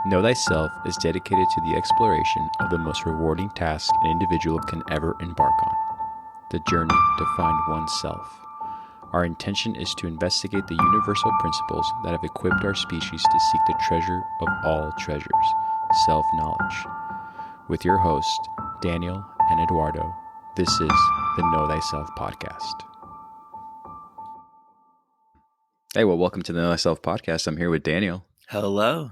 Know Thyself is dedicated to the exploration of the most rewarding task an individual can ever embark on, the journey to find oneself. Our intention is to investigate the universal principles that have equipped our species to seek the treasure of all treasures, self-knowledge. With your hosts, Daniel and Eduardo, this is the Know Thyself podcast. Hey, well, welcome to the Know Thyself podcast. I'm here with Daniel. Hello.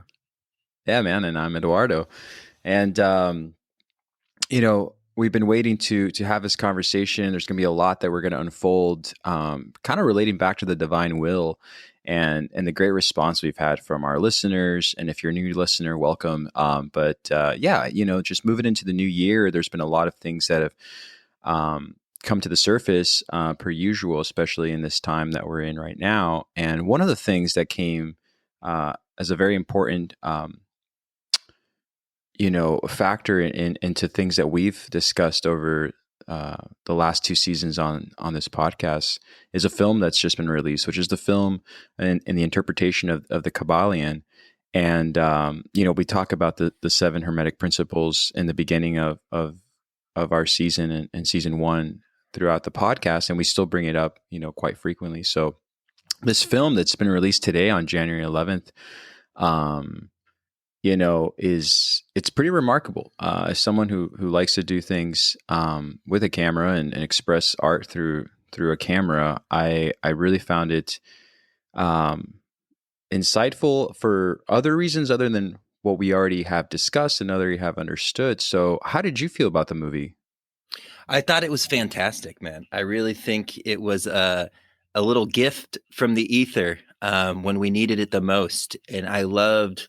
Yeah, man, and I'm Eduardo. And we've been waiting to have this conversation. There's going to be a lot that we're going to unfold, kind of relating back to the divine will, and the great response we've had from our listeners. And if you're a new listener, welcome. Just moving into the new year, there's been a lot of things that have come to the surface, per usual, especially in this time that we're in right now. And one of the things that came as a very important factor into things that we've discussed over the last two seasons on this podcast is a film that's just been released, which is the film and the interpretation of the Kabbalion. And we talk about the seven Hermetic principles in the beginning of our season and season one throughout the podcast, and we still bring it up, quite frequently. So this film that's been released today on January 11th, it's pretty remarkable. As someone who likes to do things with a camera and express art through a camera, I really found it insightful for other reasons other than what we already have discussed and other you have understood. So how did you feel about the movie? I thought it was fantastic, man. I really think it was a little gift from the ether when we needed it the most. And I loved,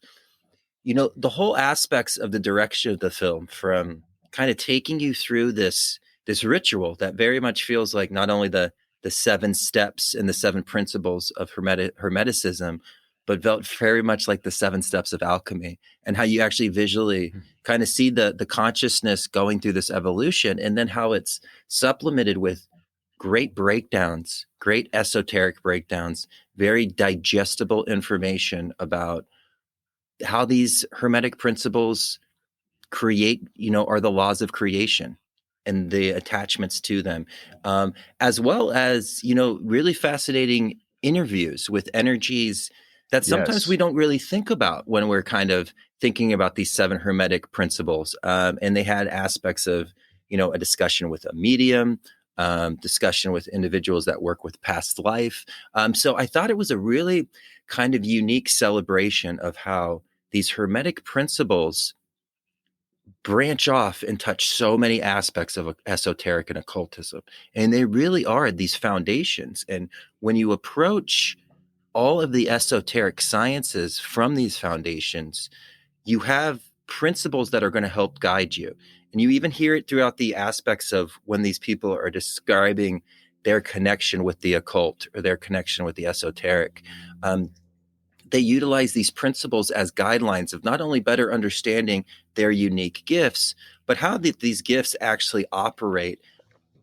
the whole aspects of the direction of the film, from kind of taking you through this ritual that very much feels like not only the seven steps and the seven principles of Hermeticism, but felt very much like the seven steps of alchemy, and how you actually visually kind of see the consciousness going through this evolution, and then how it's supplemented with great breakdowns, great esoteric breakdowns, very digestible information about how these Hermetic principles create, are the laws of creation and the attachments to them, as well as, really fascinating interviews with energies that sometimes Yes. we don't really think about when we're kind of thinking about these seven Hermetic principles. And they had aspects of, a discussion with a medium, discussion with individuals that work with past life. So I thought it was a really kind of unique celebration of how these Hermetic principles branch off and touch so many aspects of esoteric and occultism. And they really are these foundations. And when you approach all of the esoteric sciences from these foundations, you have principles that are going to help guide you. And you even hear it throughout the aspects of when these people are describing their connection with the occult or their connection with the esoteric. They utilize these principles as guidelines of not only better understanding their unique gifts, but how these gifts actually operate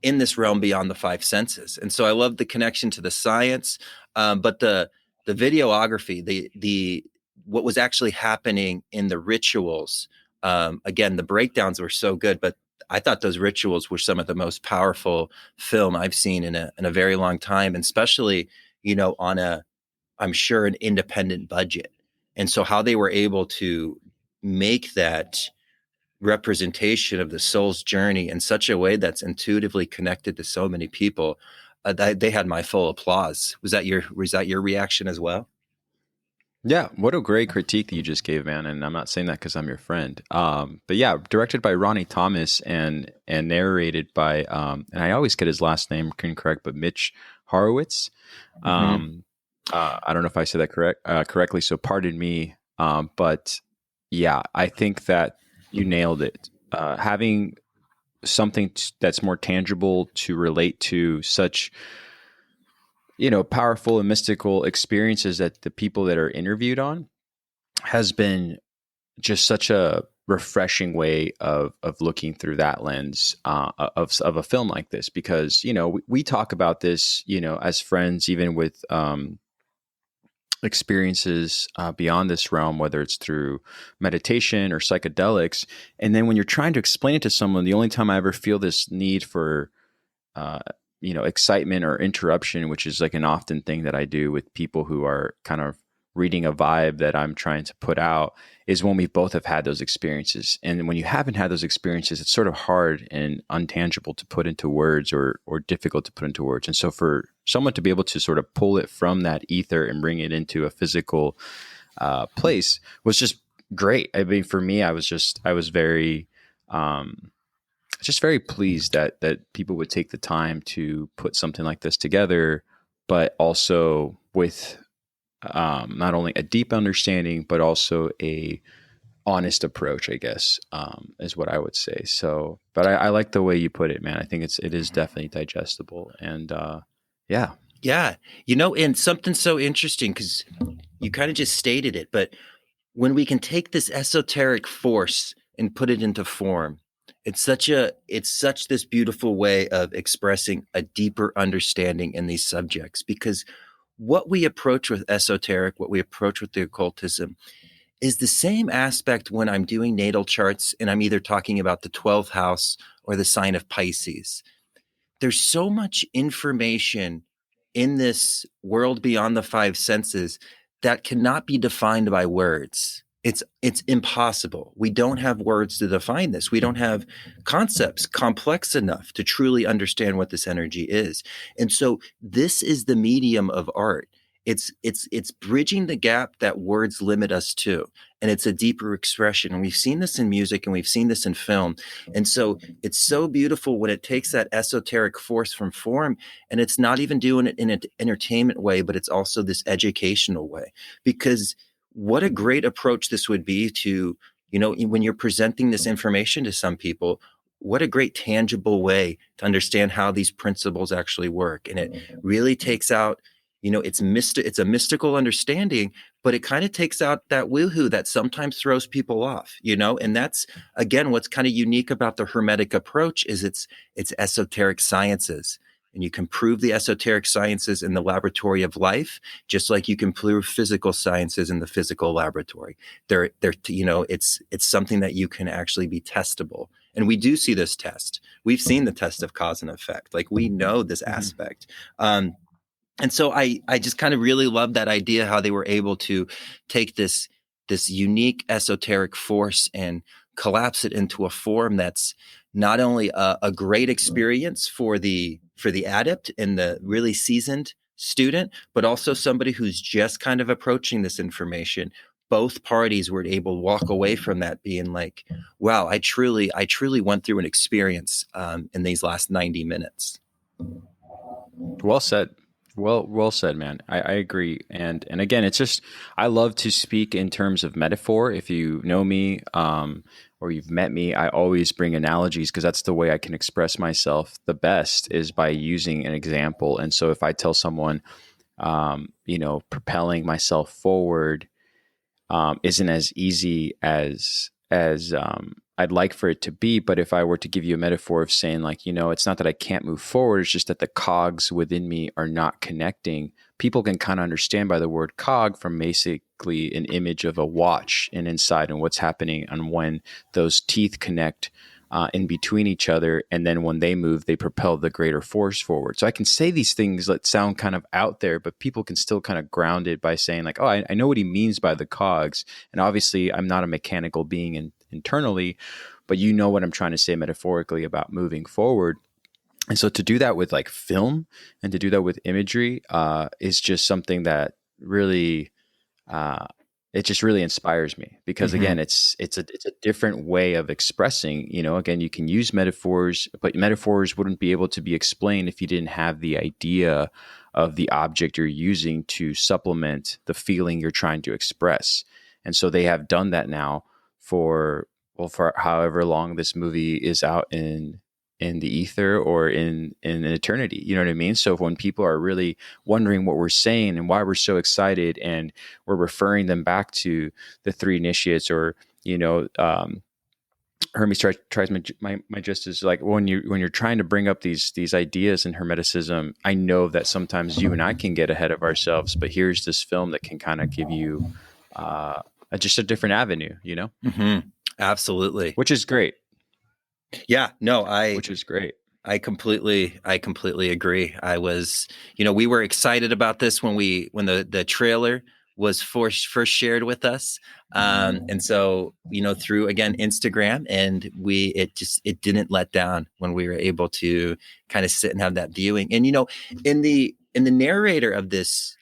in this realm beyond the five senses. And so I love the connection to the science, but the videography, the what was actually happening in the rituals. Again, the breakdowns were so good, but I thought those rituals were some of the most powerful film I've seen in a very long time, and especially, on I'm sure, an independent budget. And so how they were able to make that representation of the soul's journey in such a way that's intuitively connected to so many people, they had my full applause. Was that your reaction as well? Yeah, what a great critique that you just gave, man. And I'm not saying that because I'm your friend. But yeah, directed by Ronnie Thomas and narrated by, and I always get his last name incorrect, but Mitch Horowitz. Mm-hmm. I don't know if I said that correctly, so pardon me. But yeah, I think that you nailed it. Having something that's more tangible to relate to such powerful and mystical experiences that the people that are interviewed on has been just such a refreshing way of looking through that lens of a film like this, because we talk about this as friends, even with experiences beyond this realm, whether it's through meditation or psychedelics. And then when you're trying to explain it to someone, the only time I ever feel this need for uh, excitement or interruption, which is like an often thing that I do with people who are kind of reading a vibe that I'm trying to put out, is when we both have had those experiences. And when you haven't had those experiences, it's sort of hard and untangible to put into words, or difficult to put into words. And so for someone to be able to sort of pull it from that ether and bring it into a physical place was just great. I mean, for me, I was very, just very pleased that people would take the time to put something like this together, but also with not only a deep understanding, but also a honest approach, I guess, is what I would say. So, but I like the way you put it, man. I think it is definitely digestible, and yeah. Yeah. And something so interesting, because you kind of just stated it, but when we can take this esoteric force and put it into form, it's such this beautiful way of expressing a deeper understanding in these subjects. Because what we approach with esoteric, what we approach with the occultism, is the same aspect when I'm doing natal charts and I'm either talking about the 12th house or the sign of Pisces. There's so much information in this world beyond the five senses that cannot be defined by words. It's impossible. We don't have words to define this. We don't have concepts complex enough to truly understand what this energy is. And so this is the medium of art. It's bridging the gap that words limit us to, and it's a deeper expression. And we've seen this in music, and we've seen this in film. And so it's so beautiful when it takes that esoteric force from form, and it's not even doing it in an entertainment way, but it's also this educational way. Because what a great approach this would be to, when you're presenting this information to some people, what a great tangible way to understand how these principles actually work. And it really takes out, it's a mystical understanding, but it kind of takes out that woohoo that sometimes throws people off, and that's, again, what's kind of unique about the Hermetic approach is it's esoteric sciences. And you can prove the esoteric sciences in the laboratory of life, just like you can prove physical sciences in the physical laboratory. It's something that you can actually be testable. And we do see this test. We've seen the test of cause and effect. Like, we know this aspect. And so I just kind of really love that idea, how they were able to take this unique esoteric force and collapse it into a form that's not only a great experience for the adept and the really seasoned student, but also somebody who's just kind of approaching this information. Both parties were able to walk away from that being like, wow, I truly went through an experience in these last 90 minutes. Well said. Well said, man. I agree. And again, it's just, I love to speak in terms of metaphor. If you know me, or you've met me, I always bring analogies, because that's the way I can express myself the best, is by using an example. And so if I tell someone, propelling myself forward isn't as easy as I'd like for it to be. But if I were to give you a metaphor of saying, like, it's not that I can't move forward, it's just that the cogs within me are not connecting. People can kind of understand by the word cog from basically an image of a watch and inside, and what's happening and when those teeth connect in between each other. And then when they move, they propel the greater force forward. So I can say these things that sound kind of out there, but people can still kind of ground it by saying, like, oh, I know what he means by the cogs. And obviously I'm not a mechanical being internally, but you know what I'm trying to say metaphorically about moving forward. And so to do that with like film, and to do that with imagery is just something that really it just really inspires me, because again, it's a different way of expressing, again, you can use metaphors, but metaphors wouldn't be able to be explained if you didn't have the idea of the object you're using to supplement the feeling you're trying to express. And so they have done that now for however long this movie is out in the ether or in an eternity. You know what I mean? So when people are really wondering what we're saying and why we're so excited, and we're referring them back to the three initiates, or Hermes tries my just is like when you're trying to bring up these ideas in Hermeticism, I know that sometimes you and I can get ahead of ourselves, but here's this film that can kind of give you uh, just a different avenue, Mm-hmm. Absolutely. which is great. Yeah, no, I Which is great. I completely agree. I was, we were excited about this when the trailer was first shared with us. And so, through again, Instagram, and it didn't let down when we were able to kind of sit and have that viewing. And, in the narrator of this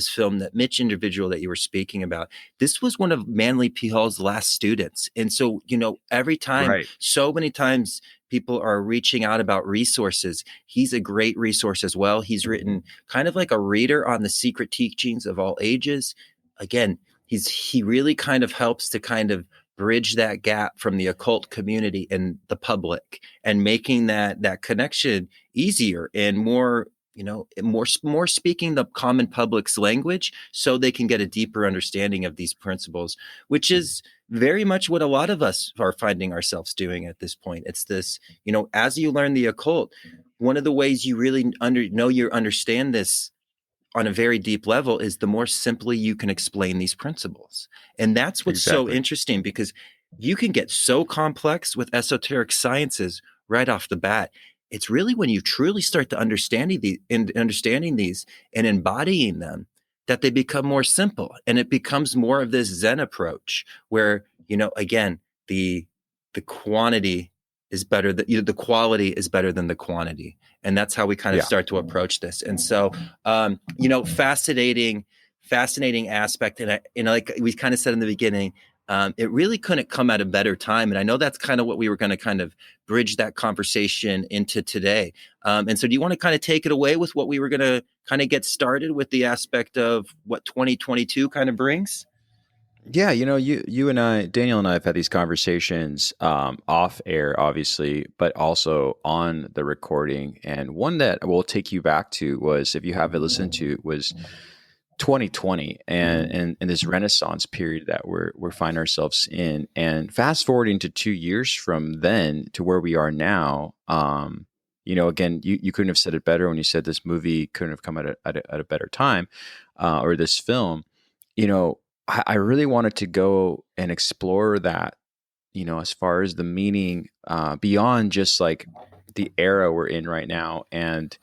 film, that Mitch individual that you were speaking about, this was one of Manly P. Hall's last students. And so, every time, Right. so many times, people are reaching out about resources. He's a great resource as well. He's written kind of like a reader on the secret teachings of all ages. Again, he really kind of helps to kind of bridge that gap from the occult community and the public, and making that connection easier and more, more speaking the common public's language, so they can get a deeper understanding of these principles, which is very much what a lot of us are finding ourselves doing at this point. It's this, as you learn the occult, one of the ways you really you understand this on a very deep level is the more simply you can explain these principles. And that's what's so Exactly. interesting, because you can get so complex with esoteric sciences right off the bat. It's really when you truly start to understanding these and embodying them, that they become more simple, and it becomes more of this Zen approach where, again, the quantity is better than the quality is better than the quantity. And that's how we kind of Yeah. start to approach this. And so, fascinating aspect. And like we kind of said in the beginning, it really couldn't come at a better time. And I know that's kind of what we were going to kind of bridge that conversation into today. And so do you want to kind of take it away with what we were going to kind of get started with, the aspect of what 2022 kind of brings? Yeah, you and I, Daniel and I have had these conversations off air, obviously, but also on the recording. And one that we'll take you back to was, if you haven't listened to, was 2020 and this Renaissance period that we're finding ourselves in. And fast forwarding to 2 years from then to where we are now. Again, you couldn't have said it better when you said this movie couldn't have come at a better time, or this film. I really wanted to go and explore that, as far as the meaning beyond just like the era we're in right now, and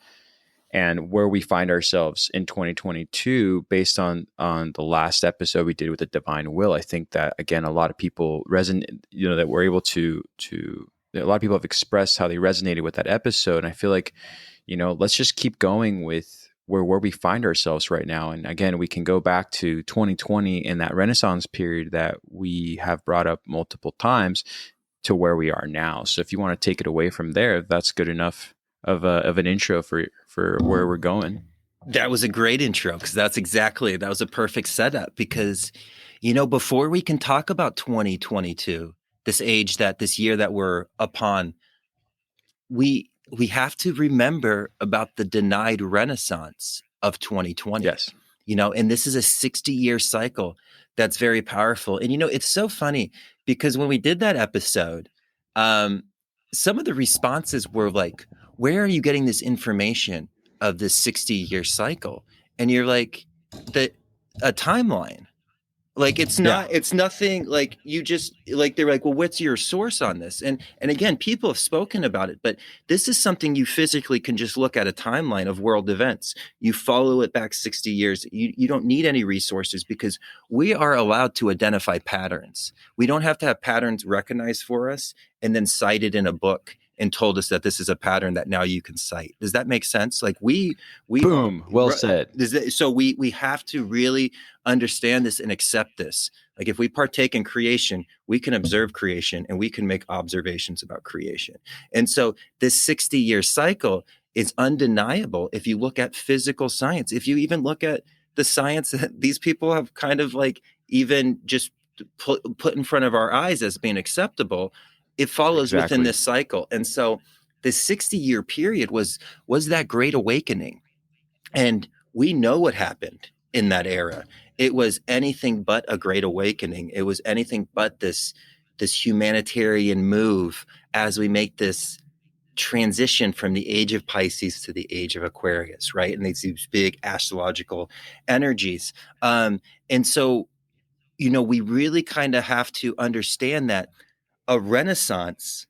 where we find ourselves in 2022 based on the last episode we did with the divine will. I think that, again, a lot of people resonate, that we're able to a lot of people have expressed how they resonated with that episode. And I feel like, let's just keep going with where we find ourselves right now. And again, we can go back to 2020 and that Renaissance period that we have brought up multiple times to where we are now. So if you want to take it away from there, that's good enough of an intro for where we're going. That was a great intro, because that was a perfect setup. Because, before we can talk about 2022, this year that we're upon, we have to remember about the denied Renaissance of 2020. Yes. And this is a 60-year cycle that's very powerful. And it's so funny, because when we did that episode, some of the responses were like, where are you getting this information of this 60-year cycle? And you're like, a timeline. Like, Yeah. it's nothing, like, you just, like, they're like, well, what's your source on this? And again, people have spoken about it, but this is something you physically can just look at a timeline of world events. You follow it back 60 years. You don't need any resources, because we are allowed to identify patterns. We don't have to have patterns recognized for us and then cited in a book and told us that this is a pattern that now you can cite. Does that make sense? Like, we Boom. Well said. so we have to really understand this and accept this. Like, if we partake in creation, we can observe creation and we can make observations about creation. And so this 60-year cycle is undeniable if you look at physical science. If you even look at the science that these people have kind of like even just put in front of our eyes as being acceptable, it follows within Exactly. this cycle. And so this 60-year period was that great awakening. And we know what happened in that era. It was anything but a great awakening. It was anything but this this humanitarian move as we make this transition from the age of Pisces to the age of Aquarius, right? And these big astrological energies. And so, we really kind of have to understand that a renaissance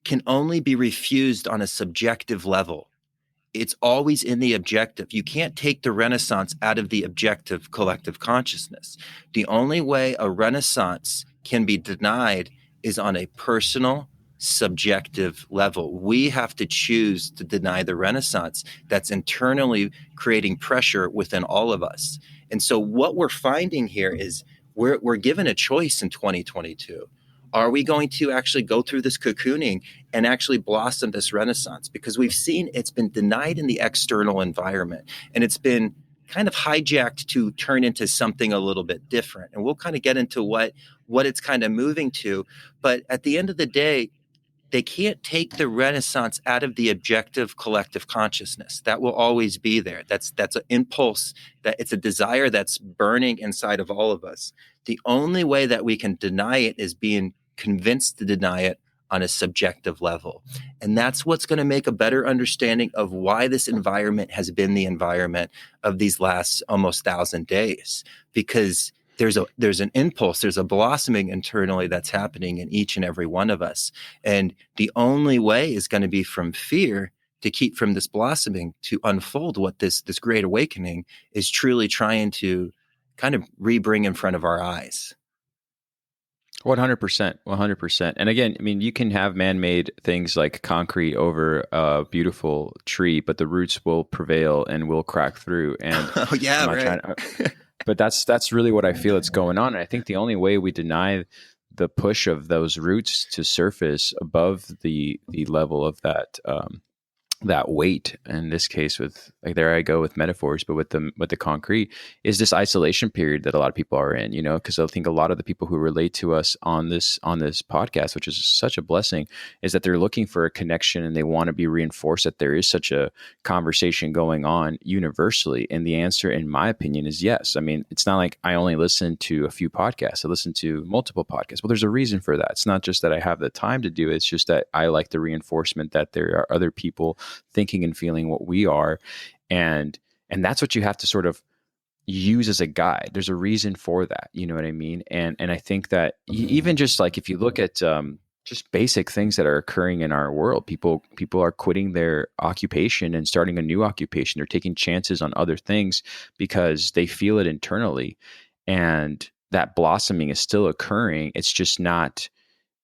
can only be refused on a subjective level. It's always in the objective. You can't take the Renaissance out of the objective collective consciousness. The only way a Renaissance can be denied is on a personal, subjective level. We have to choose to deny the Renaissance that's internally creating pressure within all of us. And so what we're finding here is we're given a choice in 2022. Are we going to actually go through this cocooning and actually blossom this renaissance? Because we've seen it's been denied in the external environment, and it's been kind of hijacked to turn into something a little bit different. And we'll kind of get into what it's kind of moving to. But at the end of the day, they can't take the renaissance out of the objective collective consciousness. That will always be there. That's an impulse, that it's a desire that's burning inside of all of us. The only way that we can deny it is being convinced to deny it on a subjective level. And that's what's going to make a better understanding of why this environment has been the environment of these last almost 1,000 days. Because there's an impulse, there's a blossoming internally that's happening in each and every one of us. And the only way is going to be from fear to keep from this blossoming, to unfold what this great awakening is truly trying to kind of re-bring in front of our eyes. 100%, 100%. And again, I mean, you can have man-made things like concrete over a beautiful tree, but the roots will prevail and will crack through. And oh yeah, right. But that's really what I feel it's going on. And I think the only way we deny the push of those roots to surface above the level of that weight, in this case, with, like, there I go with metaphors, but with the concrete, is this isolation period that a lot of people are in, because I think a lot of the people who relate to us on this podcast, which is such a blessing, is that they're looking for a connection and they want to be reinforced that there is such a conversation going on universally. And the answer, in my opinion, is yes. I mean, it's not like I only listen to a few podcasts. I listen to multiple podcasts. Well, there's a reason for that. It's not just that I have the time to do it. It's just that I like the reinforcement that there are other people thinking and feeling what we are, and that's what you have to sort of use as a guide. There's a reason for that, you know what I mean? And I think that even just like, if you look at just basic things that are occurring in our world, people are quitting their occupation and starting a new occupation. They're taking chances on other things because they feel it internally, and that blossoming is still occurring. It's just not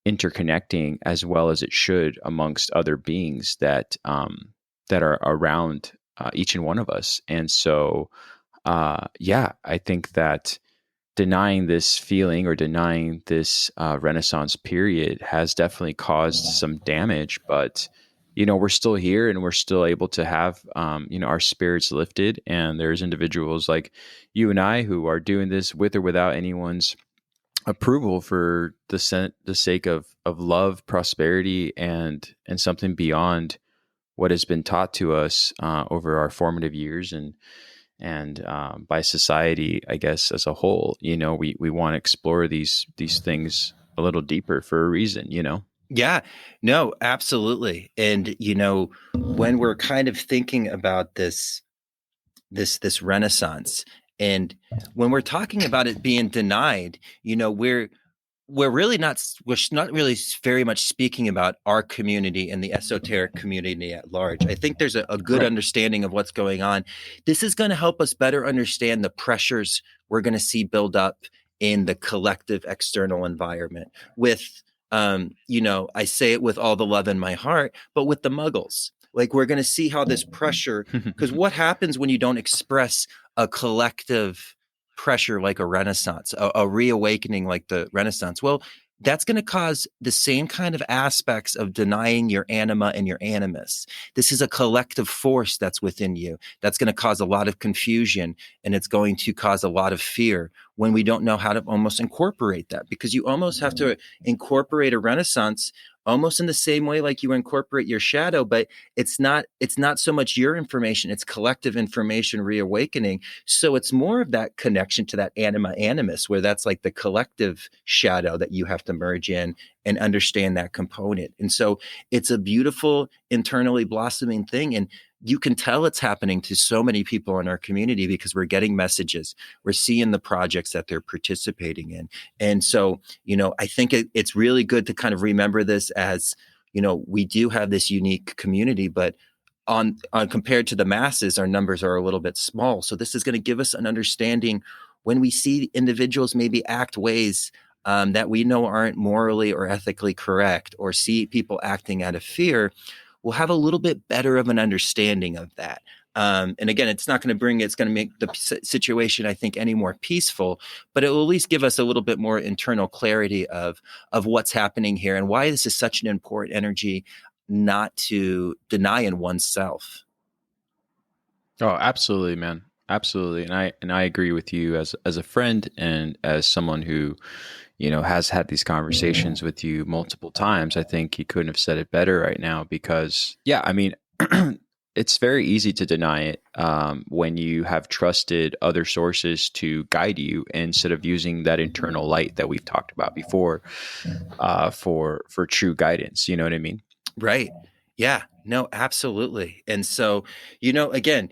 interconnecting as well as it should amongst other beings that are around each and one of us. And so, I think that denying this feeling or denying this Renaissance period has definitely caused some damage, but we're still here and we're still able to have our spirits lifted. And there's individuals like you and I who are doing this with or without anyone's approval, for the sake of love, prosperity, and something beyond what has been taught to us over our formative years, and by society, I guess, as a whole. We want to explore these things a little deeper for a reason. Yeah, no, absolutely. And when we're kind of thinking about this renaissance, and when we're talking about it being denied, we're not really very much speaking about our community and the esoteric community at large. I think there's a good understanding of what's going on. This is going to help us better understand the pressures we're going to see build up in the collective external environment with, I say it with all the love in my heart, but with the muggles. Like, we're going to see how this pressure, because what happens when you don't express a collective pressure like a renaissance, a reawakening like the Renaissance? Well, that's going to cause the same kind of aspects of denying your anima and your animus. This is a collective force that's within you that's going to cause a lot of confusion, and it's going to cause a lot of fear. when we don't know how to almost incorporate that, because you almost have to incorporate a renaissance almost in the same way like you incorporate your shadow, but it's not so much your information, it's collective information reawakening. So it's more of that connection to that anima animus, where that's like the collective shadow that you have to merge in and understand that component. And so it's a beautiful internally blossoming thing. And you can tell it's happening to so many people in our community because we're getting messages, we're seeing the projects that they're participating in. And so, I think it's really good to kind of remember this as, we do have this unique community, but on compared to the masses, our numbers are a little bit small. So this is going to give us an understanding when we see individuals maybe act ways that we know aren't morally or ethically correct, or see people acting out of fear. We'll have a little bit better of an understanding of that. And again, it's going to make the situation, I think, any more peaceful, but it will at least give us a little bit more internal clarity of what's happening here and why this is such an important energy not to deny in oneself. Oh, absolutely, man. Absolutely. And I agree with you as a friend and as someone who, has had these conversations with you multiple times. I think he couldn't have said it better right now because, yeah, I mean, it's very easy to deny it when you have trusted other sources to guide you instead of using that internal light that we've talked about before for true guidance. You know what I mean? Right. Yeah. No, absolutely. And so, again,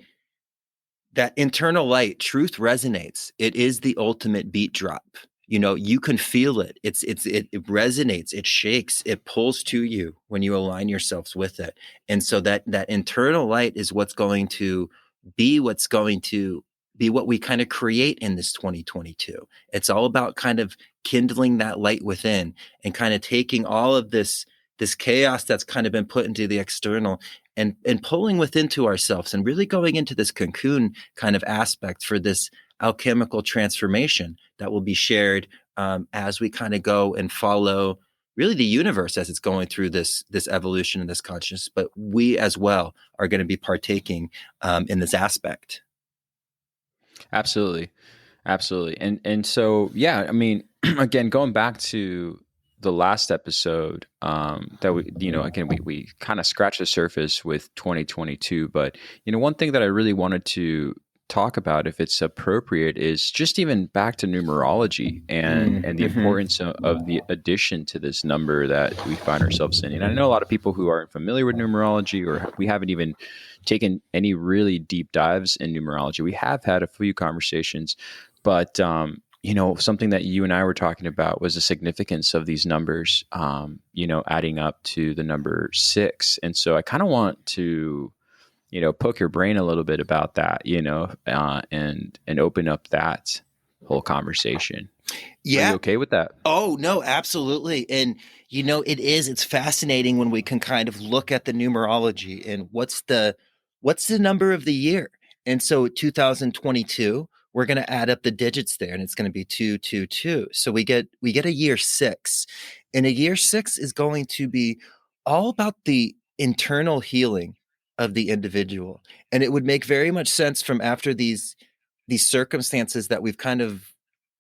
that internal light, truth resonates. It is the ultimate beat drop. You can feel it. It resonates, it shakes, it pulls to you when you align yourselves with it. And so that internal light is what's going to be what we kind of create in this 2022. It's all about kind of kindling that light within and kind of taking all of this chaos that's kind of been put into the external and pulling within to ourselves and really going into this cocoon kind of aspect for this alchemical transformation that will be shared as we kind of go and follow really the universe as it's going through this evolution and this consciousness. But we as well are going to be partaking in this aspect. Absolutely. Absolutely. And so, yeah, I mean, again, going back to the last episode, that we, again, we kind of scratched the surface with 2022, but, one thing that I really wanted to talk about, if it's appropriate, is just even back to numerology and the importance of the addition to this number that we find ourselves in. And I know a lot of people who aren't familiar with numerology, or we haven't even taken any really deep dives in numerology. We have had a few conversations, but something that you and I were talking about was the significance of these numbers, adding up to the number 6. And so I kind of want to, poke your brain a little bit about that, and open up that whole conversation. Yeah. Are you okay with that? Oh, no, absolutely. And, it's fascinating when we can kind of look at the numerology and what's the number of the year. And so 2022, we're going to add up the digits there, and it's going to be 222. So we get a year 6, and a year 6 is going to be all about the internal healing of the individual. And it would make very much sense from after these circumstances that we've kind of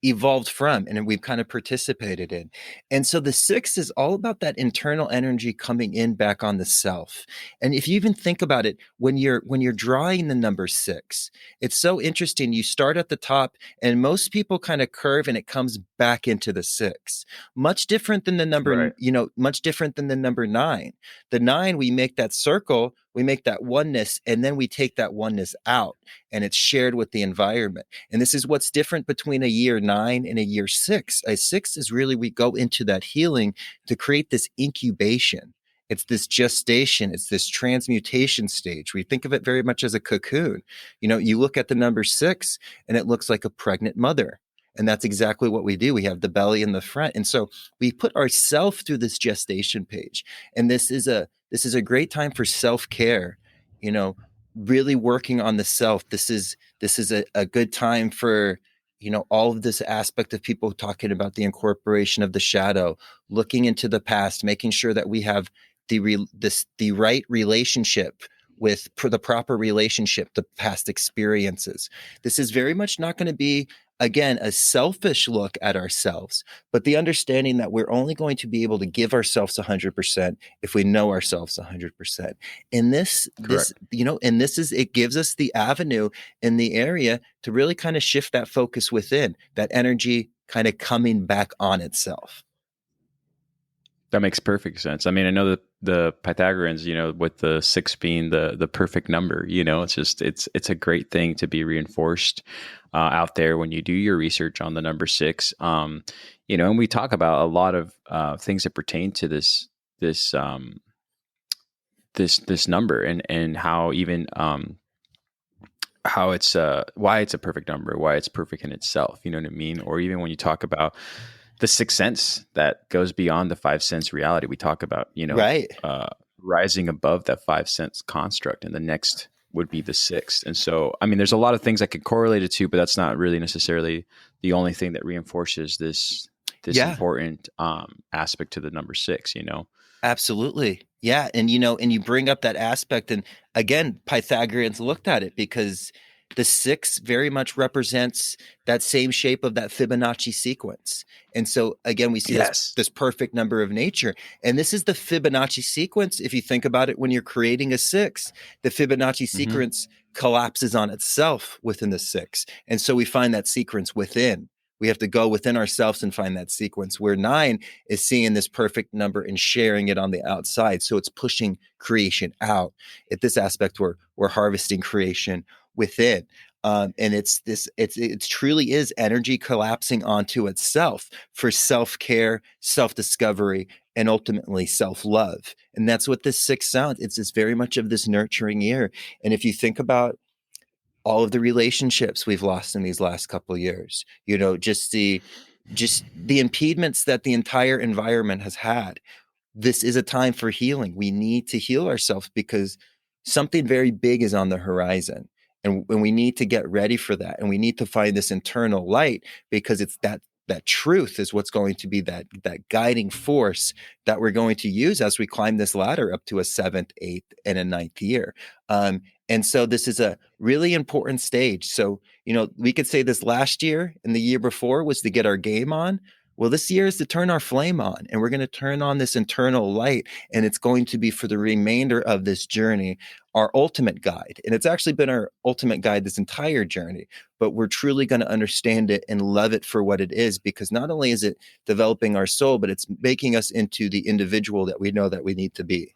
evolved from and we've kind of participated in. And so the 6 is all about that internal energy coming in back on the self. And if you even think about it, when you're drawing the number 6, it's so interesting. You start at the top, and most people kind of curve and it comes back into the 6. Much different than the number, Right. Much different than the number 9. The 9, we make that circle, we make that oneness, and then we take that oneness out and it's shared with the environment. And this is what's different between a year 9 and a year 6. A 6 is really, we go into that healing to create this incubation. It's this gestation. It's this transmutation stage. We think of it very much as a cocoon. You look at the number 6 and it looks like a pregnant mother. And that's exactly what we do. We have the belly in the front. And so we put ourselves through this gestation page. And this is a great time for self-care, really working on the self. This is a good time for, all of this aspect of people talking about the incorporation of the shadow, looking into the past, making sure that we have the right relationship with the proper relationship, the past experiences. This is very much not going to be again, a selfish look at ourselves, but the understanding that we're only going to be able to give ourselves 100% if we know ourselves 100%. And this, Correct. and this is, it gives us the avenue in the area to really kind of shift that focus within, that energy kind of coming back on itself. That makes perfect sense. I mean, I know that the Pythagoreans, with the six being the perfect number, it's just it's a great thing to be reinforced out there when you do your research on the number six. And we talk about a lot of things that pertain to this this number and how even how it's why it's a perfect number, why it's perfect in itself. You know what I mean? Or even when you talk about the sixth sense that goes beyond the five sense reality. We talk about, Right. rising above that five sense construct, and the next would be the sixth. And so, I mean, there's a lot of things I could correlate it to, but that's not really necessarily the only thing that reinforces this Yeah. important aspect to the number six. Absolutely. Yeah. And, and you bring up that aspect. And again, Pythagoreans looked at it because the six very much represents that same shape of that Fibonacci sequence. And so again, we see Yes. this perfect number of nature. And this is the Fibonacci sequence. If you think about it, when you're creating a six, the Fibonacci Mm-hmm. sequence collapses on itself within the six. And so we find that sequence within. We have to go within ourselves and find that sequence, where nine is seeing this perfect number and sharing it on the outside. So it's pushing creation out. At this aspect, we're harvesting creation within. And it truly is energy collapsing onto itself for self-care, self-discovery, and ultimately self-love. And that's what this sixth sound. It's very much of this nurturing year. And if you think about all of the relationships we've lost in these last couple of years, just the impediments that the entire environment has had, this is a time for healing. We need to heal ourselves because something very big is on the horizon. And we need to get ready for that. And we need to find this internal light, because it's that truth is what's going to be that guiding force that we're going to use as we climb this ladder up to a seventh, eighth, and a ninth year. And so this is a really important stage. So, we could say this last year and the year before was to get our game on. Well, this year is to turn our flame on, and we're going to turn on this internal light, and it's going to be for the remainder of this journey, our ultimate guide. And it's actually been our ultimate guide this entire journey, but we're truly going to understand it and love it for what it is, because not only is it developing our soul, but it's making us into the individual that we know that we need to be.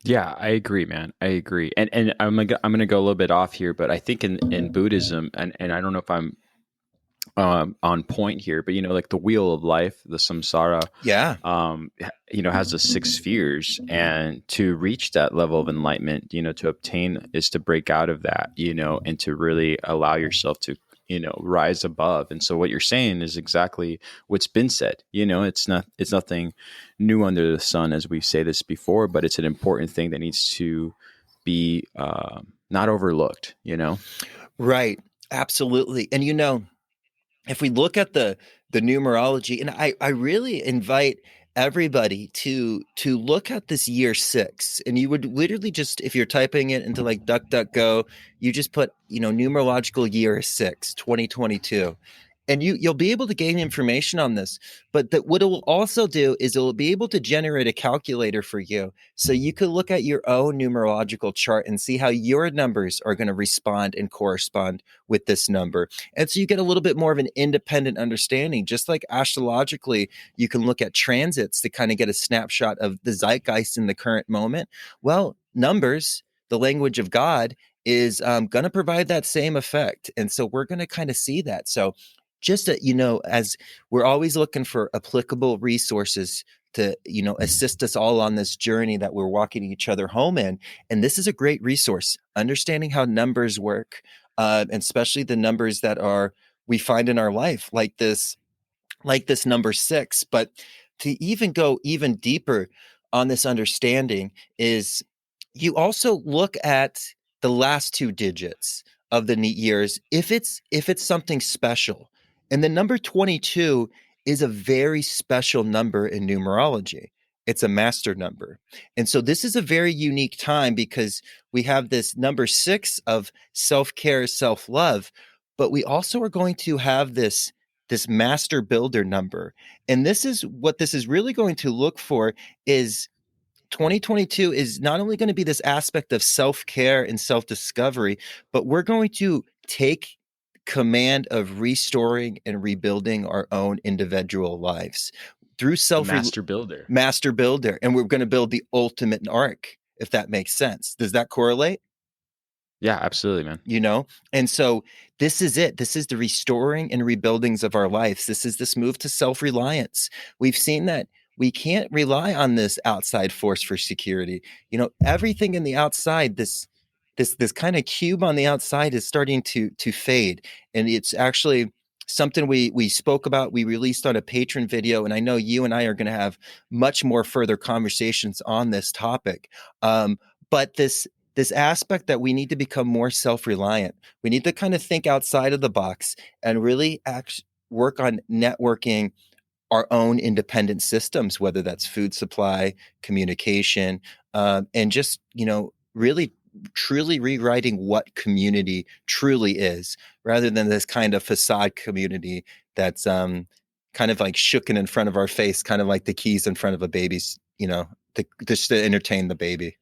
Yeah, I agree, man. I agree. And I'm gonna go a little bit off here, but I think in Buddhism, and I don't know if I'm on point here, but like the wheel of life, the samsara, Yeah. has the six spheres, and to reach that level of enlightenment, to obtain is to break out of that, and to really allow yourself to, rise above. And so what you're saying is exactly what's been said. It's nothing new under the sun, as we say this before, but it's an important thing that needs to be not overlooked. Right. Absolutely. And if we look at the numerology, and I really invite everybody to look at this year six, and you would literally just, if you're typing it into like DuckDuckGo, you just put numerological year six 2022, and you'll be able to gain information on this. But what it will also do is it will be able to generate a calculator for you, so you could look at your own numerological chart and see how your numbers are going to respond and correspond with this number. And so you get a little bit more of an independent understanding. Just like astrologically, you can look at transits to kind of get a snapshot of the zeitgeist in the current moment. Well, numbers, the language of God, is going to provide that same effect. And so we're going to kind of see that. So just, as we're always looking for applicable resources to, assist us all on this journey that we're walking each other home in. And this is a great resource, understanding how numbers work, and especially the numbers that we find in our life, like this number six. But to even go even deeper on this understanding is, you also look at the last two digits of the neat years, if it's something special. And the number 22 is a very special number in numerology. It's a master number. And so this is a very unique time, because we have this number six of self-care, self-love, but we also are going to have this master builder number. And this is what this is really going to look for is 2022 is not only going to be this aspect of self-care and self-discovery, but we're going to take command of restoring and rebuilding our own individual lives through The self master builder. master builder. And we're going to build the ultimate arc, if that makes sense. Does that correlate? Yeah, absolutely, man. You know, and so this is it. This is the restoring and rebuildings of our lives. This is this move to self-reliance. We've seen that we can't rely on this outside force for security. You know, everything in the outside, this kind of cube on the outside is starting to fade, and it's actually something we spoke about. We released on a Patreon video, and I know you and I are going to have much more further conversations on this topic. But this aspect that we need to become more self-reliant. We need to kind of think outside of the box and really work on networking our own independent systems, whether that's food supply, communication, and just, you know, really truly rewriting what community truly is, rather than this kind of facade community that's kind of like shooken in front of our face, kind of like the keys in front of a baby's, you know, just to entertain the baby.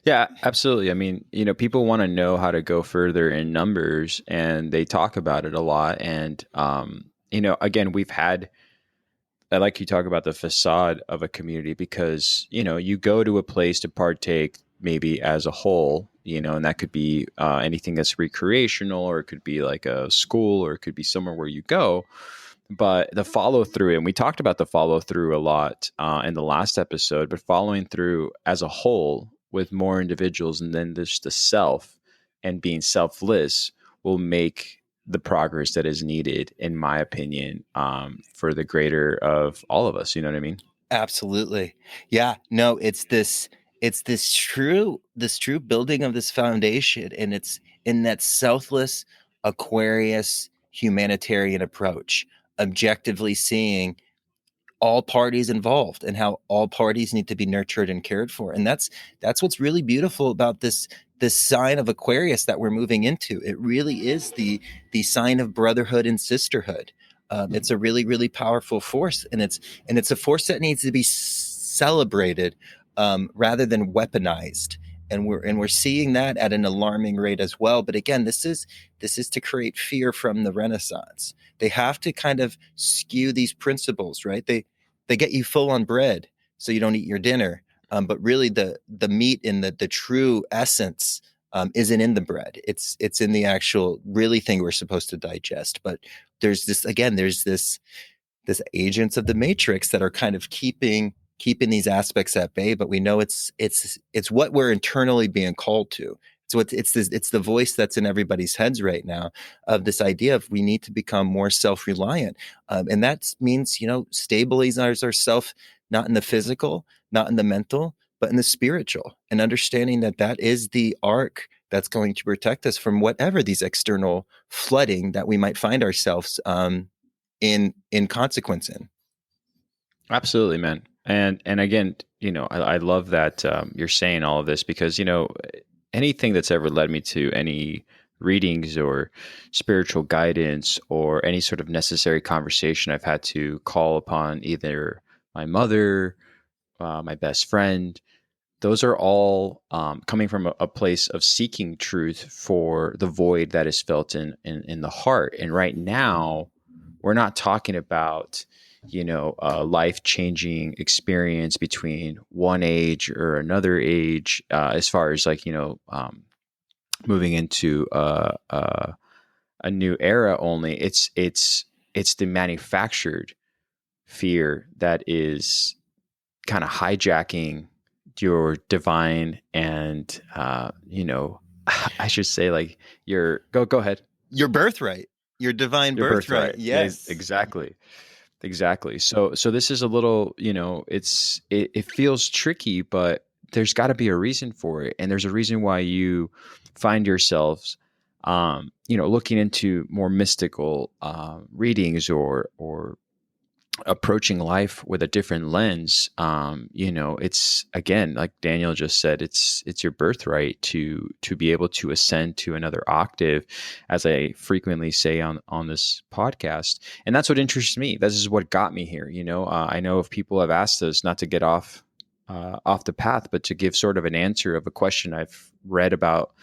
Yeah, absolutely. I mean, people want to know how to go further in numbers, and they talk about it a lot. And, again, I like you talk about the facade of a community because, you go to a place to partake maybe as a whole, and that could be anything that's recreational, or it could be like a school, or it could be somewhere where you go. But the follow through, and we talked about the follow through a lot in the last episode, but following through as a whole with more individuals, and then just the self and being selfless will make the progress that is needed, in my opinion, for the greater of all of us. You know what I mean? Absolutely. Yeah, no, it's this true building of this foundation, and it's in that selfless Aquarius humanitarian approach, objectively seeing all parties involved and how all parties need to be nurtured and cared for. And that's what's really beautiful about this sign of Aquarius that we're moving into. It really is the sign of brotherhood and sisterhood. It's a really really powerful force, and it's a force that needs to be celebrated rather than weaponized. And we're seeing that at an alarming rate as well. But again, this is to create fear from the Renaissance. They have to kind of skew these principles, right? They get you full on bread so you don't eat your dinner, but really the meat and the true essence isn't in the bread. It's in the actual really thing we're supposed to digest. But there's this agents of the matrix that are kind of keeping these aspects at bay, but we know it's what we're internally being called to. So it's the voice that's in everybody's heads right now, of this idea of we need to become more self-reliant, and that means, stabilizing ourselves, not in the physical, not in the mental, but in the spiritual, and understanding that that is the arc that's going to protect us from whatever these external flooding that we might find ourselves in consequence in. Absolutely, man. And again, I love that you're saying all of this because anything that's ever led me to any readings or spiritual guidance or any sort of necessary conversation, I've had to call upon either my mother, my best friend. Those are all coming from a place of seeking truth for the void that is felt in the heart. And right now, we're not talking about a life-changing experience between one age or another age, as far as like moving into a new era. Only it's the manufactured fear that is kind of hijacking your divine and I should say like your go ahead. Your birthright, your divine Your birthright. birthright. Yeah, Yes. exactly. Exactly. So this is a little, it feels tricky, but there's got to be a reason for it, and there's a reason why you find yourselves, looking into more mystical readings or approaching life with a different lens, it's, again, like Daniel just said, it's your birthright to be able to ascend to another octave, as I frequently say on this podcast. And that's what interests me. This is what got me here. I know if people have asked us not to get off the path, but to give sort of an answer of a question I've read about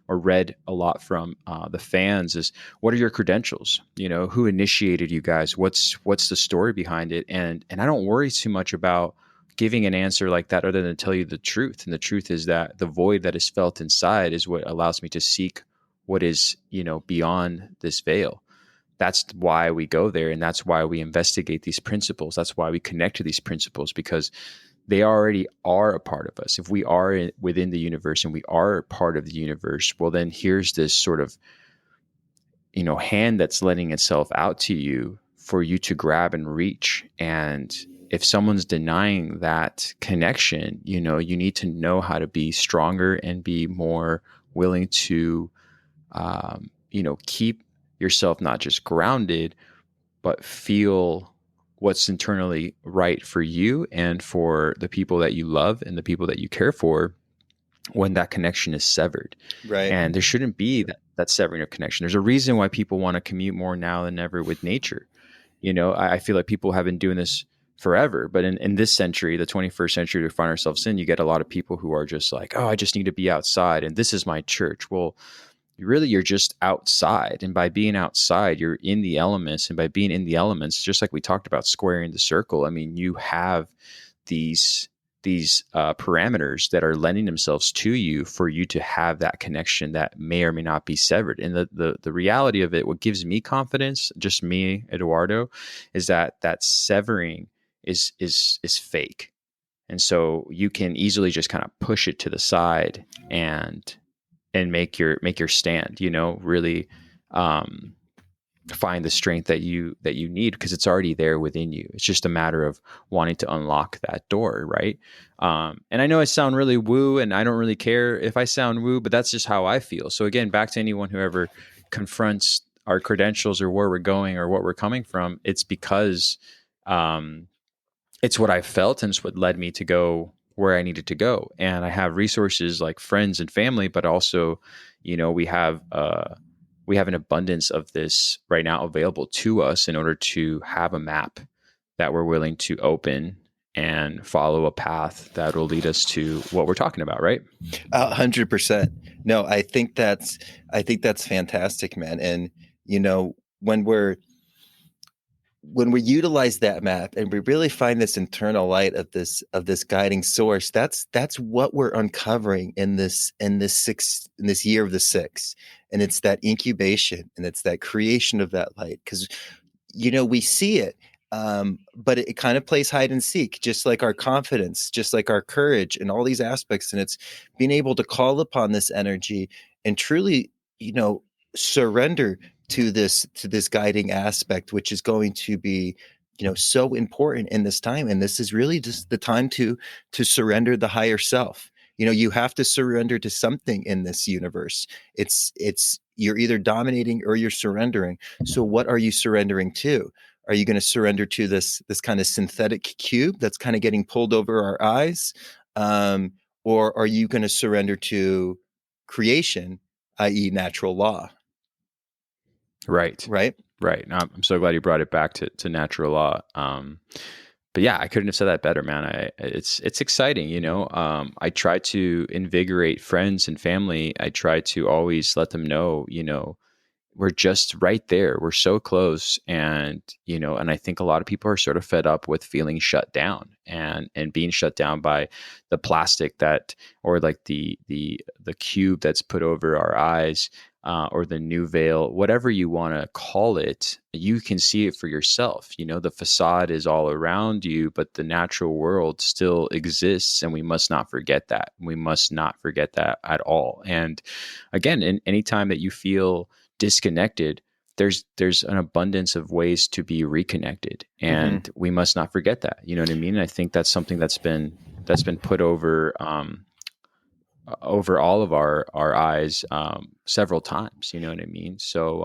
or read a lot from the fans is, what are your credentials? Who initiated you guys? What's the story behind it? And I don't worry too much about giving an answer like that, other than to tell you the truth. And the truth is that the void that is felt inside is what allows me to seek what is, beyond this veil. That's why we go there. And that's why we investigate these principles. That's why we connect to these principles, because they already are a part of us. If we are within the universe and we are part of the universe, well, then here's this sort of, hand that's letting itself out to you for you to grab and reach. And if someone's denying that connection, you need to know how to be stronger and be more willing to, keep yourself not just grounded, but feel what's internally right for you and for the people that you love and the people that you care for when that connection is severed. Right. And there shouldn't be that severing of connection. There's a reason why people want to commute more now than ever with nature. I feel like people have been doing this forever, but in this century, the 21st century we find ourselves in, you get a lot of people who are just like, oh, I just need to be outside and this is my church. Well, you're just outside. And by being outside, you're in the elements. And by being in the elements, just like we talked about squaring the circle, I mean, you have these parameters that are lending themselves to you for you to have that connection that may or may not be severed. And the reality of it, what gives me confidence, just me, Eduardo, is that severing is fake. And so you can easily just kind of push it to the side and make your stand, really find the strength that you need, because it's already there within you. It's just a matter of wanting to unlock that door, right? And I know I sound really woo, and I don't really care if I sound woo, but that's just how I feel. So again, back to anyone who ever confronts our credentials or where we're going or what we're coming from, it's because it's what I felt and it's what led me to go where I needed to go. And I have resources like friends and family, but also, we have an abundance of this right now available to us in order to have a map that we're willing to open and follow a path that will lead us to what we're talking about, right? 100%. No, I think that's fantastic, man. And when we utilize that map and we really find this internal light of this guiding source, that's what we're uncovering in this year of the six. And it's that incubation and it's that creation of that light. Because we see it, but it kind of plays hide and seek, just like our confidence, just like our courage and all these aspects. And it's being able to call upon this energy and truly, surrender to this guiding aspect, which is going to be, so important in this time. And this is really just the time to surrender the higher self. You have to surrender to something in this universe. It's you're either dominating or you're surrendering. So what are you surrendering to? Are you going to surrender to this kind of synthetic cube that's kind of getting pulled over our eyes? Or are you going to surrender to creation, i.e. natural law? Right. I'm so glad you brought it back to natural law. But yeah, I couldn't have said that better, man. It's exciting, I try to invigorate friends and family. I try to always let them know, we're just right there. We're so close. And, and I think a lot of people are sort of fed up with feeling shut down and being shut down by the plastic or like the cube that's put over our eyes, or the new veil, whatever you want to call it. You can see it for yourself. The facade is all around you, but the natural world still exists. And we must not forget that. We must not forget that at all. And again, in any time that you feel disconnected, there's an abundance of ways to be reconnected, and we must not forget that. You know what I mean? I think that's something that's been put over over all of our eyes several times. You know what I mean? So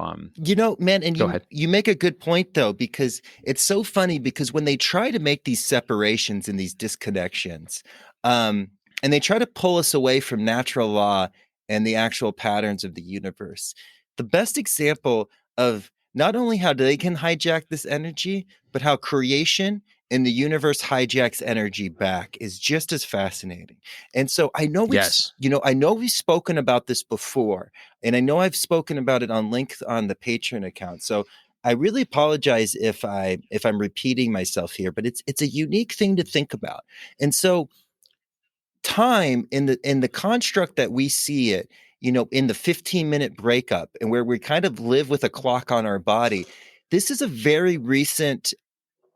Man, and go you ahead. you make a good point though, because it's so funny because when they try to make these separations and these disconnections, um, and they try to pull us away from natural law and the actual patterns of the universe, the best example of not only how they can hijack this energy, but how creation and the universe hijacks energy back is just as fascinating. And so Yes. I know we've spoken about this before, and I know I've spoken about it on length on the Patreon account. So I really apologize if I'm repeating myself here, but it's a unique thing to think about. And so time in the construct that we see it, in the 15-minute breakup and where we kind of live with a clock on our body, this is a very recent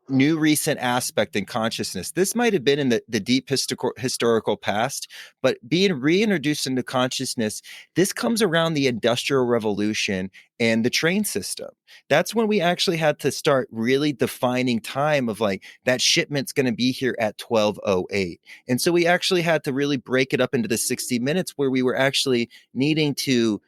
aspect in consciousness. This might have been in the deep historical past, but being reintroduced into consciousness, this comes around the Industrial Revolution and the train system. That's when we actually had to start really defining time of like that shipment's going to be here at 12:08. And so we actually had to really break it up into the 60 minutes where we were actually needing to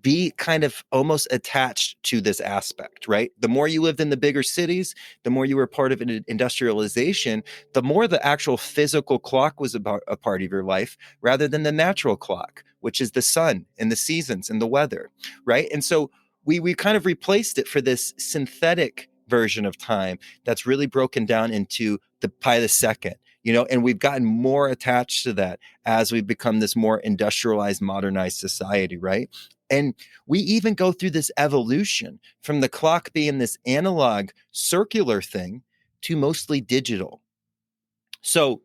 be kind of almost attached to this aspect, right? The more you lived in the bigger cities, the more you were part of an industrialization, the more the actual physical clock was about a part of your life rather than the natural clock, which is the sun and the seasons and the weather, right? And so we kind of replaced it for this synthetic version of time that's really broken down into the by the second, and we've gotten more attached to that as we've become this more industrialized, modernized society, right? And we even go through this evolution from the clock being this analog circular thing to mostly digital. So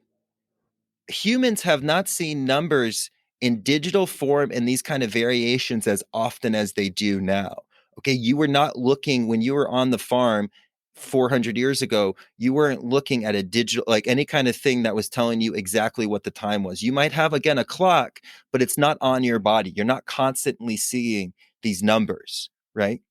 humans have not seen numbers in digital form and these kind of variations as often as they do now. Okay, you were not looking when you were on the farm 400 years ago, you weren't looking at a digital, like any kind of thing that was telling you exactly what the time was. You might have, again, a clock, but it's not on your body. You're not constantly seeing these numbers, right?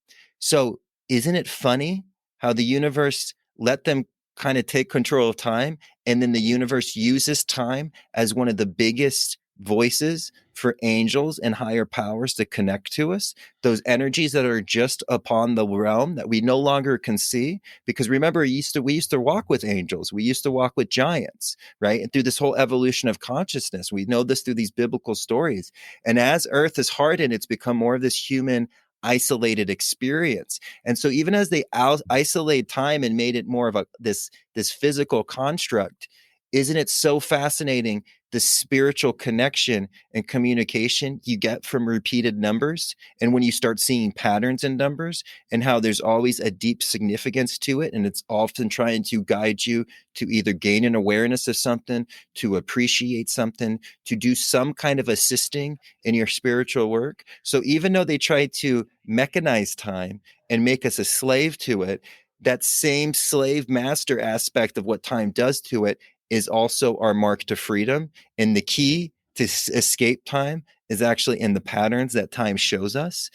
So, isn't it funny how the universe let them kind of take control of time, and then the universe uses time as one of the biggest voices for angels and higher powers to connect to us, those energies that are just upon the realm that we no longer can see. Because remember, we used to walk with angels, we used to walk with giants, right? And through this whole evolution of consciousness, we know this through these biblical stories. And as earth has hardened, it's become more of this human isolated experience. And so even as they isolate time and made it more of this physical construct, isn't it so fascinating the spiritual connection and communication you get from repeated numbers, and when you start seeing patterns in numbers and how there's always a deep significance to it, and it's often trying to guide you to either gain an awareness of something, to appreciate something, to do some kind of assisting in your spiritual work. So even though they try to mechanize time and make us a slave to it, that same slave master aspect of what time does to it is also our mark to freedom. And the key to escape time is actually in the patterns that time shows us.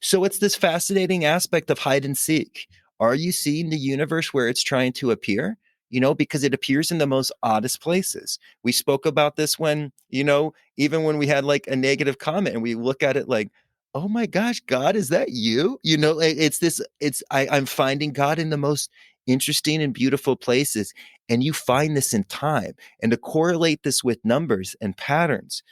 So it's this fascinating aspect of hide and seek. Are you seeing the universe where it's trying to appear? Because it appears in the most oddest places. We spoke about this when, even when we had like a negative comment and we look at it like, oh my gosh, God, is that you? I'm finding God in the most interesting and beautiful places. And you find this in time. And to correlate this with numbers and patterns,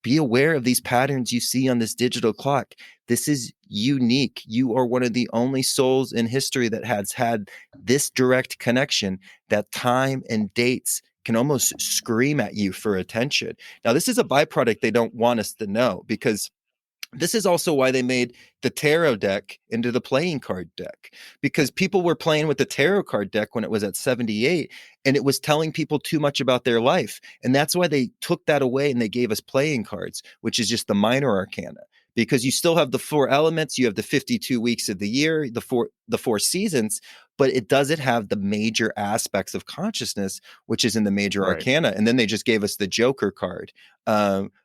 be aware of these patterns you see on this digital clock. This is unique. You are one of the only souls in history that has had this direct connection that time and dates can almost scream at you for attention. Now, this is a byproduct they don't want us to know, because this is also why they made the tarot deck into the playing card deck, because people were playing with the tarot card deck when it was at 78 and it was telling people too much about their life. And that's why they took that away and they gave us playing cards, which is just the minor arcana, because you still have the four elements, you have the 52 weeks of the year, the four seasons, but it doesn't have the major aspects of consciousness, which is in the major Right. arcana. And then they just gave us the Joker card,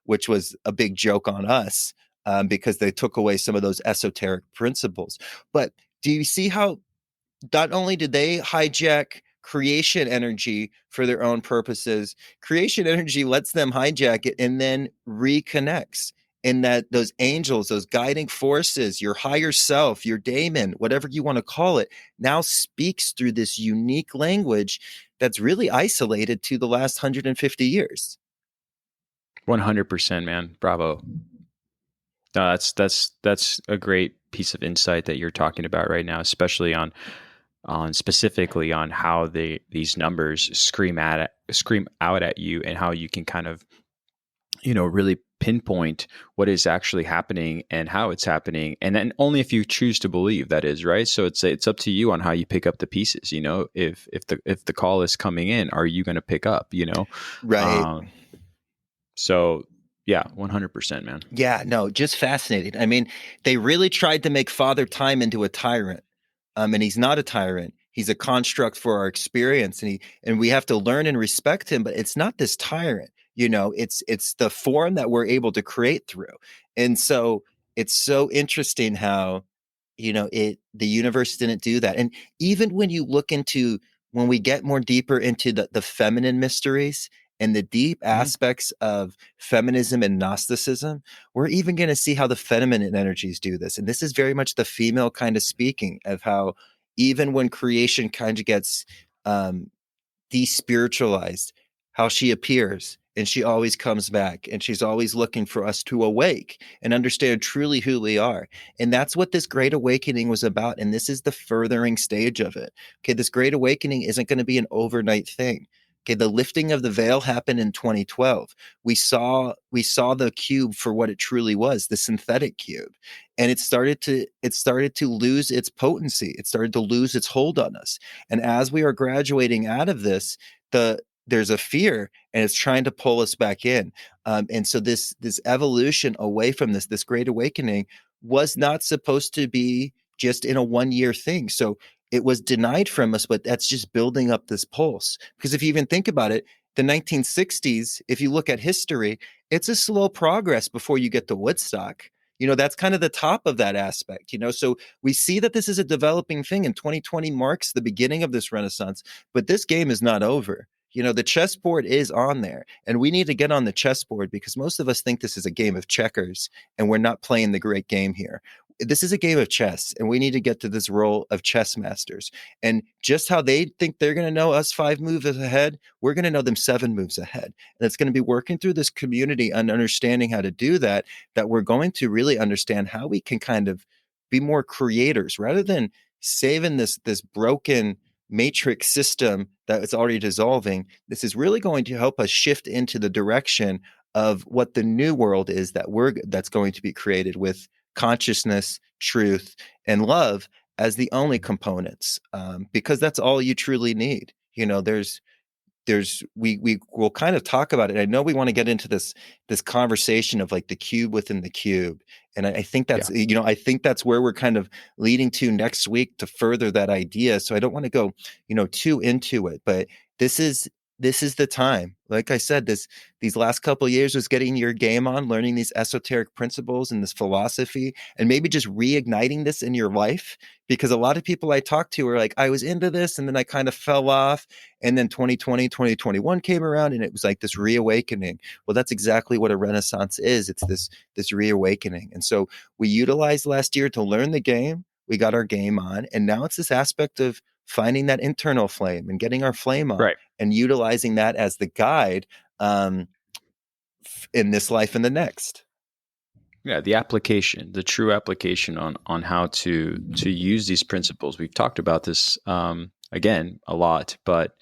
which was a big joke on us, because they took away some of those esoteric principles. But do you see how not only did they hijack creation energy for their own purposes. Creation energy lets them hijack it and then reconnects. And that those angels, those guiding forces, your higher self, your daemon, whatever you want to call it, now speaks through this unique language that's really isolated to the last 150 years. 100%, man. Bravo. No, that's a great piece of insight that you're talking about right now, especially on specifically on how these numbers scream out at you, and how you can kind of, really pinpoint what is actually happening and how it's happening, and then only if you choose to believe, that is, right? So it's up to you on how you pick up the pieces. If the call is coming in, are you going to pick up? Right. Um, so yeah, 100%, man. Yeah, no, just fascinating. I mean, they really tried to make Father Time into a tyrant. And he's not a tyrant. He's a construct for our experience, and we have to learn and respect him. But it's not this tyrant, It's the form that we're able to create through. And so it's so interesting how, the universe didn't do that. And even when we get more deeper into the feminine mysteries and the deep Mhm. aspects of feminism and Gnosticism, we're even going to see how the feminine energies do this. And this is very much the female kind of speaking of how even when creation kind of gets um, despiritualized, how she appears and she always comes back and she's always looking for us to awake and understand truly who we are. And that's what this great awakening was about. And this is the furthering stage of it. Okay, this great awakening isn't going to be an overnight thing. Okay, the lifting of the veil happened in 2012. We saw the cube for what it truly was, the synthetic cube. And it started to lose its potency. It started to lose its hold on us. And as we are graduating out of this, there's a fear, and it's trying to pull us back in. And so this evolution away from this great awakening was not supposed to be just in a 1 year thing. So it was denied from us, but that's just building up this pulse. Because if you even think about it, the 1960s, if you look at history, it's a slow progress before you get to Woodstock. That's kind of the top of that aspect. So we see that this is a developing thing, and 2020 marks the beginning of this renaissance. But this game is not over. The chessboard is on there, and we need to get on the chessboard, because most of us think this is a game of checkers, and we're not playing the great game here. This is a game of chess, and we need to get to this role of chess masters. And just how they think they're going to know us 5 moves ahead, we're going to know them 7 moves ahead. And it's going to be working through this community and understanding how to do that, that we're going to really understand how we can kind of be more creators rather than saving this broken matrix system that is already dissolving. This is really going to help us shift into the direction of what the new world is that's going to be created with consciousness, truth, and love as the only components, because that's all you truly need. We will kind of talk about it. I know we want to get into this conversation of like the cube within the cube, and I think Yeah. that's where we're kind of leading to next week to further that idea. So I don't want to go too into it, but this is the time. Like I said, these last couple of years was getting your game on, learning these esoteric principles and this philosophy, and maybe just reigniting this in your life. Because a lot of people I talk to are like, I was into this and then I kind of fell off. And then 2020, 2021 came around and it was like this reawakening. Well, that's exactly what a renaissance is. It's this reawakening. And so we utilized last year to learn the game. We got our game on. And now it's this aspect of finding that internal flame and getting our flame on Right. and utilizing that as the guide in this life and the next. Yeah, the true application on how to use these principles. We've talked about this again a lot, but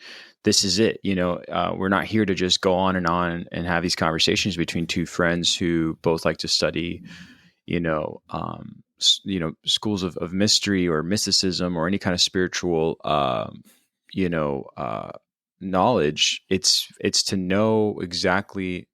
this is it. We're not here to just go on and have these conversations between two friends who both like to study, schools of mystery or mysticism or any kind of spiritual, knowledge. It's to know exactly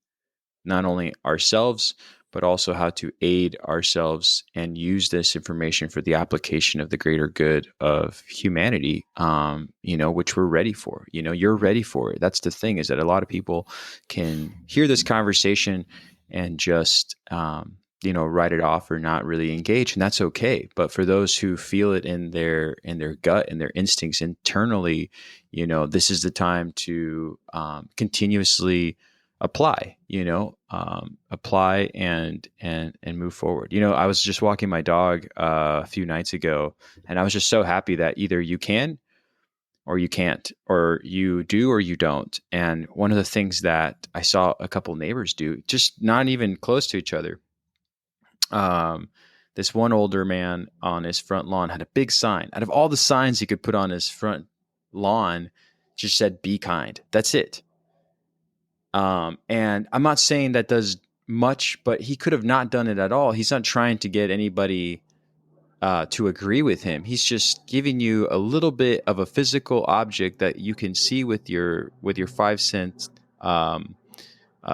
not only ourselves, but also how to aid ourselves and use this information for the application of the greater good of humanity, which we're ready for. You're ready for it. That's the thing, is that a lot of people can hear this conversation and just write it off or not really engage, and that's okay. But for those who feel it in their gut and their instincts internally, this is the time to continuously apply, apply and move forward. I was just walking my dog a few nights ago, and I was just so happy that either you can or you can't, or you do or you don't. And one of the things that I saw a couple neighbors do, just not even close to each other, um, this one older man on his front lawn had a big sign. Out of all the signs he could put on his front lawn, just said "Be kind." That's it. And I'm not saying that does much, but he could have not done it at all. He's not trying to get anybody to agree with him. He's just giving you a little bit of a physical object that you can see with your 5 sense um,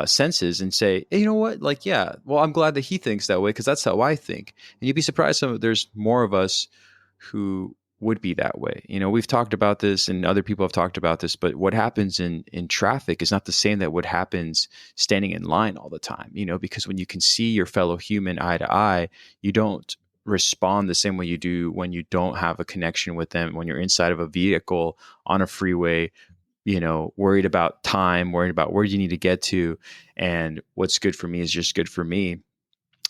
senses, and say, hey, you know what? Like, yeah, well, I'm glad that he thinks that way, because that's how I think. And you'd be surprised there's more of us who would be that way. We've talked about this, and other people have talked about this, but what happens in traffic is not the same that what happens standing in line all the time, because when you can see your fellow human eye to eye, you don't respond the same way you do when you don't have a connection with them, when you're inside of a vehicle on a freeway, worried about time, worried about where you need to get to, and what's good for me is just good for me.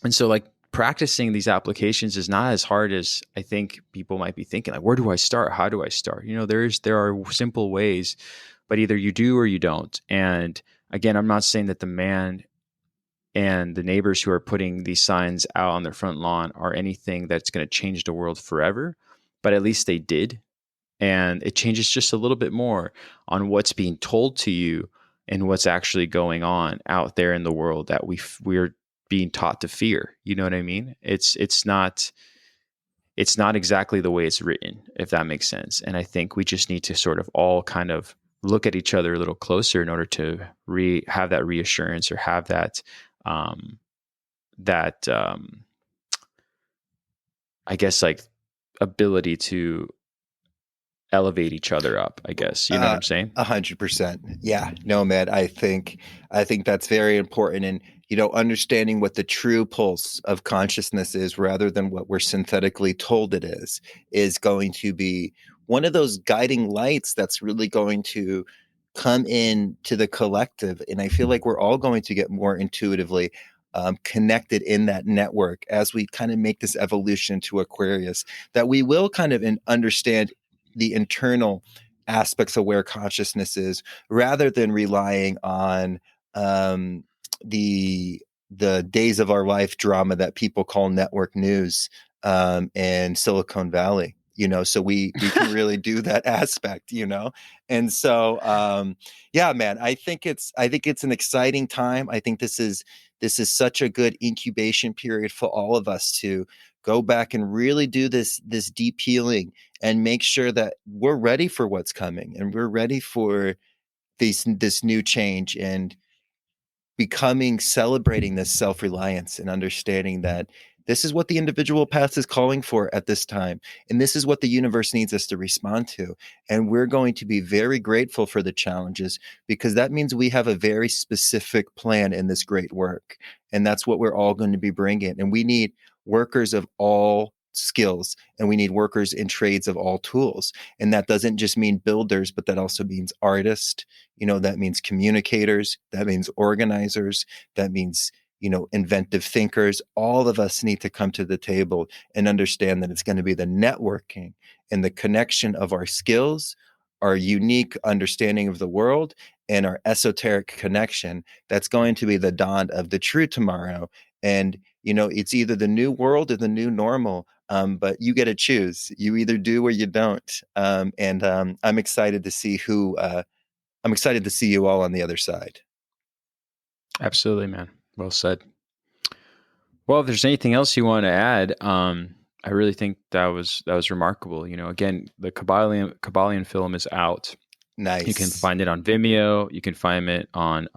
And so, like, practicing these applications is not as hard as I think people might be thinking. Like, where do I start? How do I start? There are simple ways, but either you do or you don't. And again, I'm not saying that the man and the neighbors who are putting these signs out on their front lawn are anything that's going to change the world forever, but at least they did. And it changes just a little bit more on what's being told to you and what's actually going on out there in the world that we're being taught to fear. You know what I mean? It's not exactly the way it's written, if that makes sense. And I think we just need to sort of all kind of look at each other a little closer in order to have that reassurance, or have um, that I guess, like, ability to elevate each other up, I guess. You know what I'm saying? 100%. Yeah. No, man, I think that's very important. And, understanding what the true pulse of consciousness is, rather than what we're synthetically told it is going to be one of those guiding lights that's really going to come in to the collective. And I feel like we're all going to get more intuitively connected in that network as we kind of make this evolution to Aquarius, that we will kind of understand the internal aspects of where consciousness is, rather than relying on the days of our life drama that people call network news and Silicon Valley. So we can really do that aspect. And so yeah, man, I think it's an exciting time. I think this is such a good incubation period for all of us to go back and really do this deep healing, and make sure that we're ready for what's coming, and we're ready for this new change, and celebrating this self-reliance, and understanding that this is what the individual path is calling for at this time. And this is what the universe needs us to respond to. And we're going to be very grateful for the challenges, because that means we have a very specific plan in this great work. And that's what we're all going to be bringing. And we need workers of all skills, and we need workers in trades of all tools. And that doesn't just mean builders, but that also means artists. That means communicators, that means organizers, that means inventive thinkers. All of us need to come to the table and understand that it's going to be the networking and the connection of our skills, our unique understanding of the world, and our esoteric connection that's going to be the dawn of the true tomorrow. And, it's either the new world or the new normal. But you get to choose. You either do or you don't. And I'm excited to see I'm excited to see you all on the other side. Absolutely, man. Well said. Well, if there's anything else you want to add, I really think that was remarkable. Again, the Kabbalion film is out. Nice. You can find it on Vimeo. You can find it on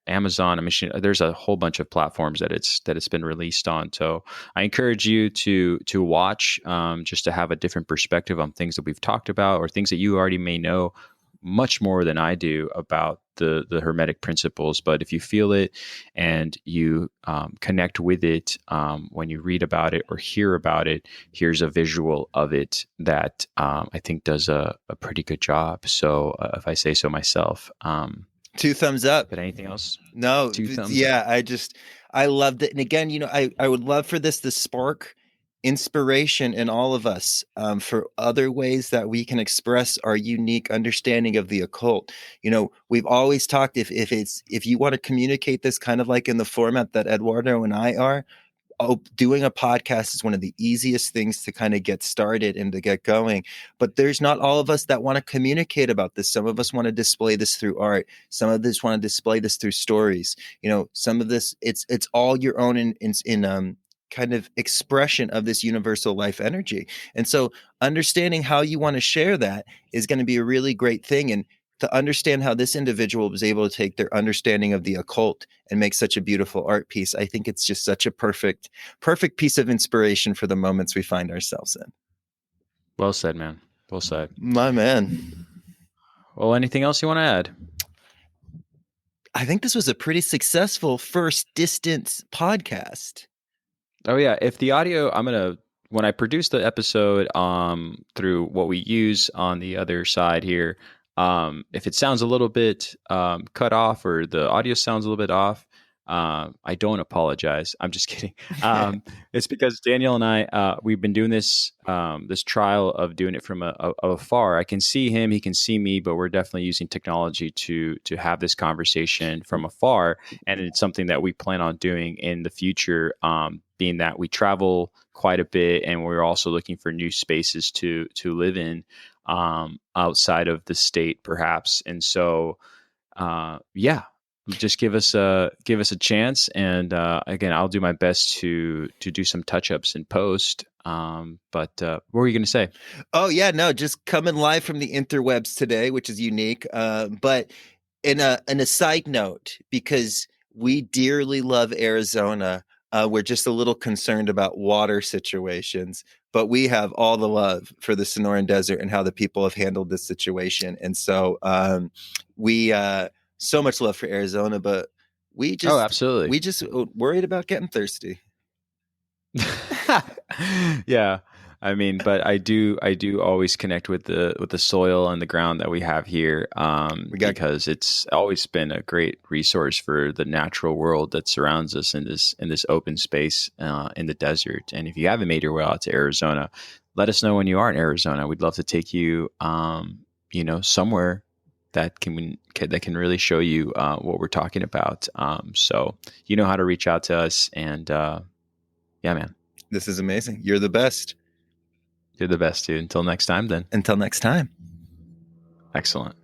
Amazon. I mean, there's a whole bunch of platforms that it's been released on. So I encourage you to watch, just to have a different perspective on things that we've talked about, or things that you already may know much more than I do about the Hermetic principles. But if you feel it and you connect with it when you read about it or hear about it, here's a visual of it that I think does a pretty good job. So if I say so myself. 2 thumbs up. But anything else? No, 2 thumbs up. yeah, I loved it. And again, I would love for this to spark inspiration in all of us, for other ways that we can express our unique understanding of the occult. We've always talked, if you want to communicate this kind of like in the format that Eduardo and I are, doing a podcast is one of the easiest things to kind of get started and to get going. But there's not all of us that want to communicate about this. Some of us want to display this through art. Some of us want to display this through stories. Some of this, it's all your own in kind of expression of this universal life energy. And so understanding how you want to share that is going to be a really great thing. And to understand how this individual was able to take their understanding of the occult and make such a beautiful art piece, I think it's just such a perfect piece of inspiration for the moments we find ourselves in. Well said, man. Well said. My man. Well, anything else you want to add? I think this was a pretty successful first distance podcast. Oh yeah, if the audio, when I produce the episode through what we use on the other side here, if it sounds a little bit cut off or the audio sounds a little bit off, I don't apologize. I'm just kidding. It's because Daniel and I, we've been doing this trial of doing it from afar. I can see him, he can see me, but we're definitely using technology to have this conversation from afar, and it's something that we plan on doing in the future. Being that we travel quite a bit, and we're also looking for new spaces to live in outside of the state, perhaps. And so, just give us a chance. And again, I'll do my best to do some touch ups in post. But what were you going to say? Oh yeah, no, just coming live from the interwebs today, which is unique. But in a side note, because we dearly love Arizona. We're just a little concerned about water situations, but we have all the love for the Sonoran Desert and how the people have handled this situation. And so we so much love for Arizona, but Absolutely. we just worried about getting thirsty. Yeah. I mean, but I do always connect with the soil and the ground that we have here, because it's always been a great resource for the natural world that surrounds us in this open space in the desert. And if you haven't made your way out to Arizona, let us know when you are in Arizona. We'd love to take you, somewhere that can really show you what we're talking about. So you know how to reach out to us, and yeah, man. This is amazing. You're the best. You're the best, dude. Until next time, then. Until next time. Excellent.